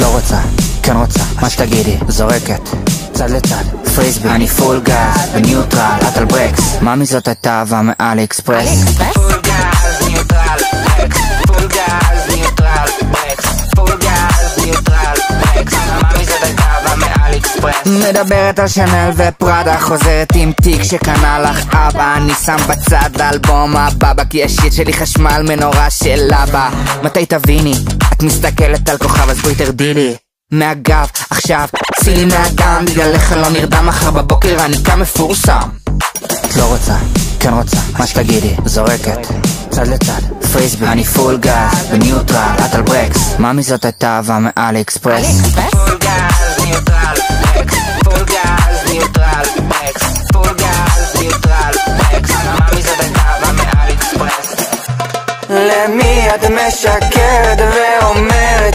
את לא רוצה, כן רוצה, מה שתגידי, זורקת צד לצד, פריסבי, אני פול גז, בניוטרל, את על ברקס. מאמי זאת הייתה אהבה מאלי אקספרס. פול גז, ניוטרל, ברקס. פול גז, ניוטרל, ברקס. פול גז, ניוטרל, ברקס. מאמי זאת הייתה אהבה מאלי אקספרס. מדברת על שנל ופרדה, חוזרת עם תיק שקנה לך אבא. אני שם בצד אלבום הבא, כי השיט שלי חשמל מנורה של אבא. מתי תביני? את מסתכלת על כוכב, אז בואי תרדי לי מהגב, עכשיו צילי מהדם, בגללך לא נרדם, מחר בבוקר אני קם מפורסם. את לא רוצה, כן רוצה, מה שתגידי, זורקת צד לצד, פריסבי, אני פול גז, בניוטרל, את על ברקס. מאמי זאת הייתה אהבה מאלי אקספרס. פול גז, ניוטרל, ברקס. פול גז, ניוטרל, ברקס. פול גז, ניוטרל, ברקס. מאמי זאת הייתה אהבה מאלי אקספרס. למי את משקרת ואומרת